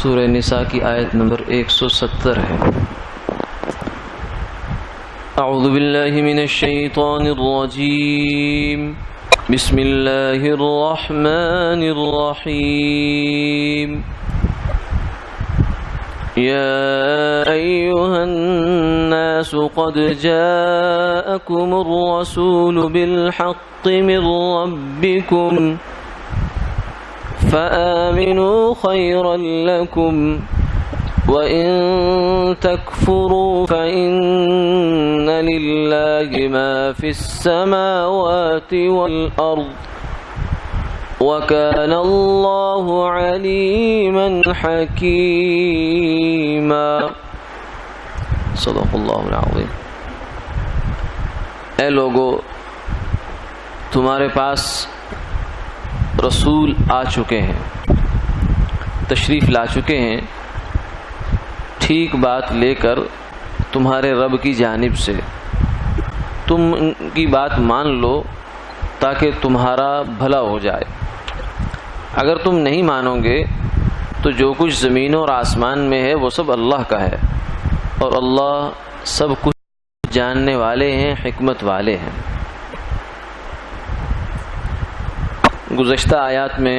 سورہ نساء کی آیت نمبر 170 ہے۔ اعوذ باللہ من الشیطان الرجیم، بسم اللہ الرحمن الرحیم۔ يا أيها الناس قد جاءكم الرسول بالحق من ربكم فآمنوا خيرا لكم وإن تكفروا فإن لله ما في السماوات والأرض وَكَانَ اللَّهُ عَلِيمًا حَكِيمًا۔ صدق اللہ العظیم۔ اے لوگو، تمہارے پاس رسول آ چکے ہیں، تشریف لا چکے ہیں، ٹھیک بات لے کر تمہارے رب کی جانب سے۔ تم ان کی بات مان لو تاکہ تمہارا بھلا ہو جائے۔ اگر تم نہیں مانو گے تو جو کچھ زمین اور آسمان میں ہے وہ سب اللہ کا ہے، اور اللہ سب کچھ جاننے والے ہیں، حکمت والے ہیں۔ گزشتہ آیات میں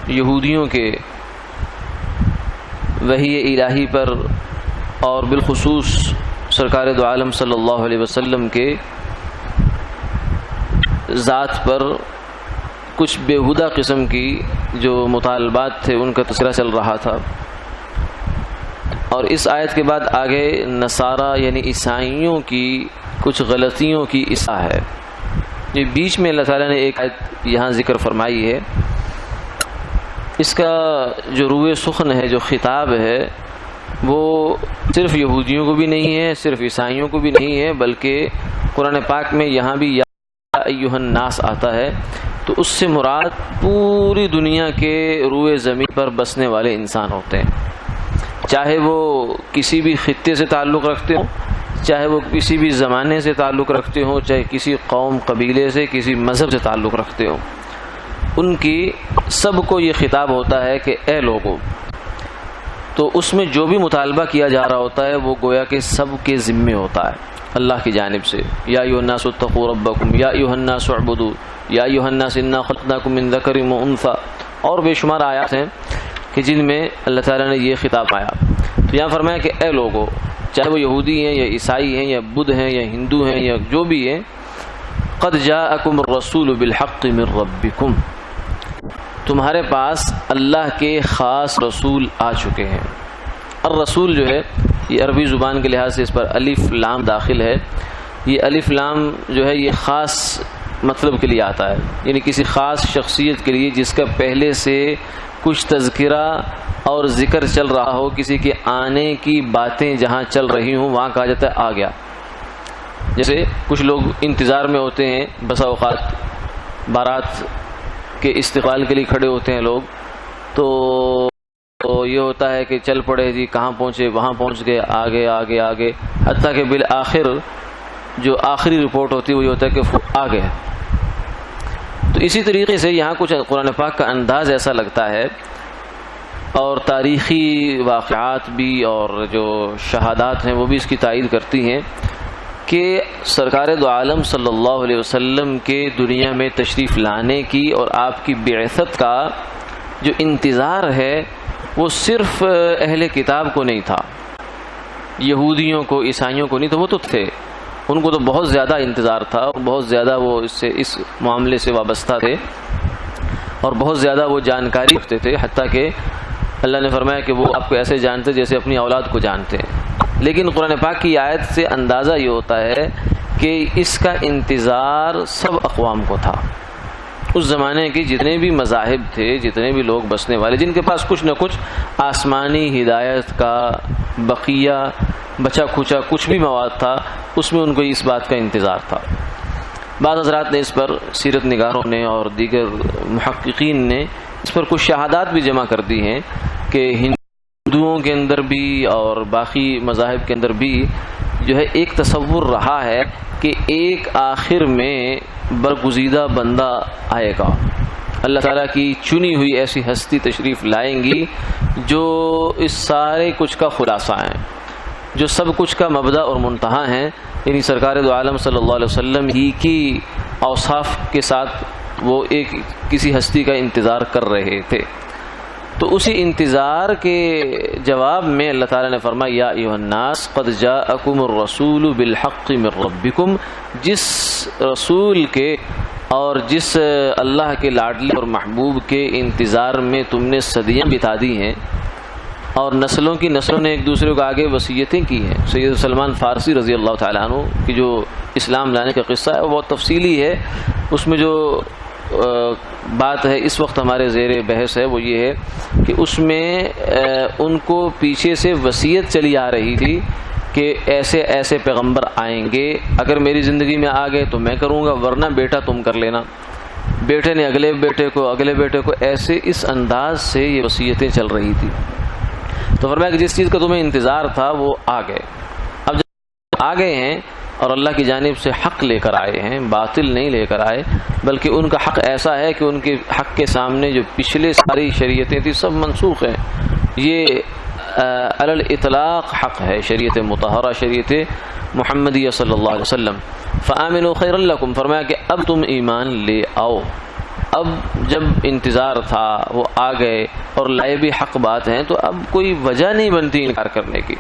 یہودیوں کے وحی الہی پر اور بالخصوص سرکار دو عالم صلی اللہ علیہ وسلم کے ذات پر کچھ بیہودہ قسم کی جو مطالبات تھے ان کا تذکرہ چل رہا تھا، اور اس آیت کے بعد آگے نصارہ یعنی عیسائیوں کی کچھ غلطیوں کی اصلاح ہے۔ یہ بیچ میں اللہ تعالیٰ نے ایک آیت یہاں ذکر فرمائی ہے، اس کا جو روئے سخن ہے، جو خطاب ہے، وہ صرف یہودیوں کو بھی نہیں ہے، صرف عیسائیوں کو بھی نہیں ہے، بلکہ قرآن پاک میں یہاں بھی یا ایھا الناس آتا ہے، تو اس سے مراد پوری دنیا کے روئے زمین پر بسنے والے انسان ہوتے ہیں، چاہے وہ کسی بھی خطے سے تعلق رکھتے ہوں، چاہے وہ کسی بھی زمانے سے تعلق رکھتے ہوں، چاہے کسی قوم قبیلے سے، کسی مذہب سے تعلق رکھتے ہوں، ان کی سب کو یہ خطاب ہوتا ہے کہ اے لوگو۔ تو اس میں جو بھی مطالبہ کیا جا رہا ہوتا ہے وہ گویا کہ سب کے ذمے ہوتا ہے اللہ کی جانب سے۔ یا ایھا الناس اتقوا ربکم، یا ایھا الناس اعبدوا، یا ایھا الناس انا خلقناکم من ذکر وانثی، اور بے شمار آیات ہیں کہ جن میں اللہ تعالیٰ نے یہ خطاب آیا۔ تو یہاں فرمایا کہ اے لوگو، چاہے وہ یہودی ہیں یا عیسائی ہیں یا بدھ ہیں یا ہندو ہیں یا جو بھی ہیں، قد جاءکم الرسول بالحق من ربکم، تمہارے پاس اللہ کے خاص رسول آ چکے ہیں۔ الرسول جو ہے یہ عربی زبان کے لحاظ سے اس پر الف لام داخل ہے۔ یہ الف لام جو ہے یہ خاص مطلب کے لیے آتا ہے، یعنی کسی خاص شخصیت کے لیے جس کا پہلے سے کچھ تذکرہ اور ذکر چل رہا ہو، کسی کے آنے کی باتیں جہاں چل رہی ہوں وہاں کہا جاتا ہے آ گیا۔ جیسے کچھ لوگ انتظار میں ہوتے ہیں، بسا اوقات بارات کے استقبال کے لیے کھڑے ہوتے ہیں لوگ، تو یہ ہوتا ہے کہ چل پڑے جی، کہاں پہنچے، وہاں پہنچ گئے، آگے آگے آگے، حتیٰ کہ بالآخر جو آخری رپورٹ ہوتی ہے وہ یہ ہوتا ہے کہ آ گئے۔ تو اسی طریقے سے یہاں کچھ قرآن پاک کا انداز ایسا لگتا ہے، اور تاریخی واقعات بھی اور جو شہادات ہیں وہ بھی اس کی تائید کرتی ہیں کہ سرکار دو عالم صلی اللہ علیہ وسلم کے دنیا میں تشریف لانے کی اور آپ کی بعثت کا جو انتظار ہے وہ صرف اہل کتاب کو نہیں تھا، یہودیوں کو، عیسائیوں کو نہیں، تو وہ تو تھے، ان کو تو بہت زیادہ انتظار تھا، اور بہت زیادہ وہ اس معاملے سے وابستہ تھے، اور بہت زیادہ وہ جانکاری رکھتے تھے، حتیٰ کہ اللہ نے فرمایا کہ وہ آپ کو ایسے جانتے جیسے اپنی اولاد کو جانتے ہیں۔ لیکن قرآن پاک کی آیت سے اندازہ یہ ہوتا ہے کہ اس کا انتظار سب اقوام کو تھا۔ اس زمانے کے جتنے بھی مذاہب تھے، جتنے بھی لوگ بسنے والے، جن کے پاس کچھ نہ کچھ آسمانی ہدایت کا بقیہ بچا کھچا کچھ بھی مواد تھا، اس میں ان کو اس بات کا انتظار تھا۔ بعض حضرات نے اس پر، سیرت نگاروں نے اور دیگر محققین نے اس پر کچھ شہادات بھی جمع کر دی ہیں کہ ہندوؤں کے اندر بھی اور باقی مذاہب کے اندر بھی جو ہے ایک تصور رہا ہے کہ ایک آخر میں برگزیدہ بندہ آئے گا، اللہ تعالیٰ کی چنی ہوئی ایسی ہستی تشریف لائیں گی جو اس سارے کچھ کا خلاصہ ہیں، جو سب کچھ کا مبدا اور منتہا ہیں، یعنی سرکار دو عالم صلی اللہ علیہ وسلم ہی کی اوصاف کے ساتھ وہ ایک کسی ہستی کا انتظار کر رہے تھے۔ تو اسی انتظار کے جواب میں اللہ تعالیٰ نے فرمایا یا ایھا الناس قد جاءکم الرسول بالحق من ربکم، جس رسول کے اور جس اللہ کے لاڈلے اور محبوب کے انتظار میں تم نے صدیاں بتا دی ہیں، اور نسلوں کی نسلوں نے ایک دوسرے کو آگے وصیتیں کی ہیں۔ سید سلمان فارسی رضی اللہ تعالیٰ عنہ کی جو اسلام لانے کا قصہ ہے وہ بہت تفصیلی ہے، اس میں جو بات ہے اس وقت ہمارے زیر بحث ہے وہ یہ ہے کہ اس میں ان کو پیچھے سے وصیت چلی آ رہی تھی کہ ایسے ایسے پیغمبر آئیں گے، اگر میری زندگی میں آ گئے تو میں کروں گا، ورنہ بیٹا تم کر لینا، بیٹے نے اگلے بیٹے کو ایسے اس انداز سے یہ وصیتیں چل رہی تھی۔ تو فرمایا کہ جس چیز کا تمہیں انتظار تھا وہ آ گئے، اب جب آ گئے ہیں اور اللہ کی جانب سے حق لے کر آئے ہیں، باطل نہیں لے کر آئے، بلکہ ان کا حق ایسا ہے کہ ان کے حق کے سامنے جو پچھلے ساری شریعتیں تھیں سب منسوخ ہیں۔ یہ علی الاطلاق حق ہے، شریعت مطہرہ، شریعت محمدیہ صلی اللہ علیہ وسلم۔ فآمنوا خیر لکم، فرمایا کہ اب تم ایمان لے آؤ۔ اب جب انتظار تھا وہ آ گئے اور لائے بھی حق بات ہیں، تو اب کوئی وجہ نہیں بنتی انکار کرنے کی۔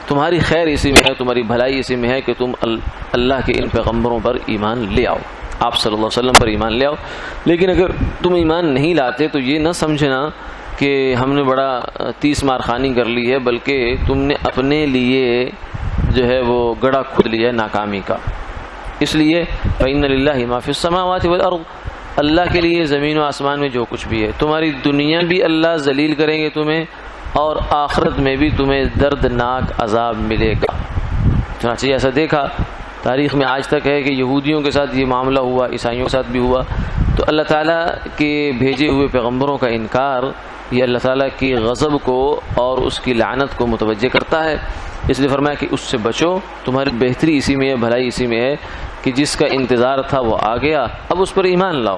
تمہاری خیر اسی میں ہے، تمہاری بھلائی اسی میں ہے کہ تم اللہ کے ان پیغمبروں پر ایمان لے آؤ، آپ صلی اللہ علیہ وسلم پر ایمان لے آؤ۔ لیکن اگر تم ایمان نہیں لاتے تو یہ نہ سمجھنا کہ ہم نے بڑا 30 مار خانی کر لی ہے، بلکہ تم نے اپنے لیے جو ہے وہ گڑھا کھود لیا ہے ناکامی کا۔ اس لیے فإن للہ ما فی السماوات والارض، اللہ کے لیے زمین و آسمان میں جو کچھ بھی ہے، تمہاری دنیا بھی اللہ ذلیل کریں گے تمہیں، اور آخرت میں بھی تمہیں دردناک عذاب ملے گا۔ چنانچہ ایسا دیکھا تاریخ میں آج تک ہے کہ یہودیوں کے ساتھ یہ معاملہ ہوا، عیسائیوں کے ساتھ بھی ہوا۔ تو اللہ تعالیٰ کے بھیجے ہوئے پیغمبروں کا انکار یہ اللہ تعالیٰ کی غضب کو اور اس کی لعنت کو متوجہ کرتا ہے، اس لیے فرمایا کہ اس سے بچو، تمہاری بہتری اسی میں ہے، بھلائی اسی میں ہے کہ جس کا انتظار تھا وہ آ گیا، اب اس پر ایمان لاؤ۔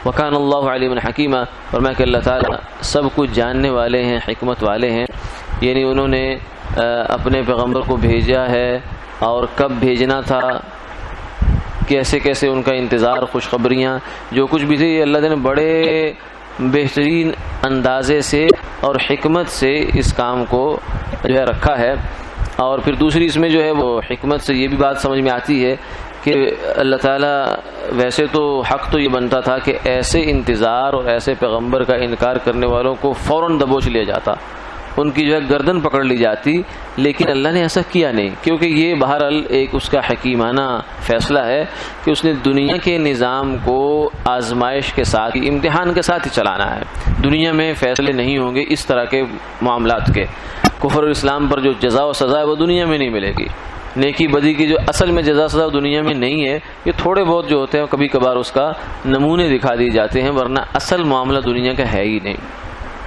وَكَانَ اللَّهُ عَلِيمًا حَكِيمًا، فرمایا کہ اللہ تعالیٰ سب کچھ جاننے والے ہیں، حکمت والے ہیں، یعنی انہوں نے اپنے پیغمبر کو بھیجا ہے اور کب بھیجنا تھا، کیسے کیسے ان کا انتظار، خوشخبریاں جو کچھ بھی تھی، اللہ تعالیٰ نے بڑے بہترین اندازے سے اور حکمت سے اس کام کو جو ہے رکھا ہے۔ اور پھر دوسری اس میں جو ہے وہ حکمت سے یہ بھی بات سمجھ میں آتی ہے کہ اللہ تعالیٰ ویسے تو حق تو یہ بنتا تھا کہ ایسے انتظار اور ایسے پیغمبر کا انکار کرنے والوں کو فوراً دبوچ لیا جاتا، ان کی جو ہے گردن پکڑ لی جاتی، لیکن اللہ نے ایسا کیا نہیں، کیونکہ یہ بہرحال ایک اس کا حکیمانہ فیصلہ ہے کہ اس نے دنیا کے نظام کو آزمائش کے ساتھ، امتحان کے ساتھ ہی چلانا ہے۔ دنیا میں فیصلے نہیں ہوں گے اس طرح کے معاملات کے، کفر اور اسلام پر جو جزا و سزا ہے وہ دنیا میں نہیں ملے گی، نیکی بدی کی جو اصل میں جزا سزا دنیا میں نہیں ہے، یہ تھوڑے بہت جو ہوتے ہیں کبھی کبھار اس کا نمونے دکھا دیے جاتے ہیں، ورنہ اصل معاملہ دنیا کا ہے ہی نہیں۔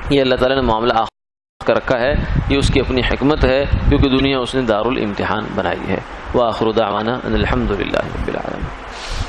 یہ اللہ تعالیٰ نے معاملہ آخرت کا رکھا ہے، یہ اس کی اپنی حکمت ہے، کیونکہ دنیا اس نے دار الامتحان بنائی ہے۔ وآخر دعوانا ان الحمد للہ رب العالمین۔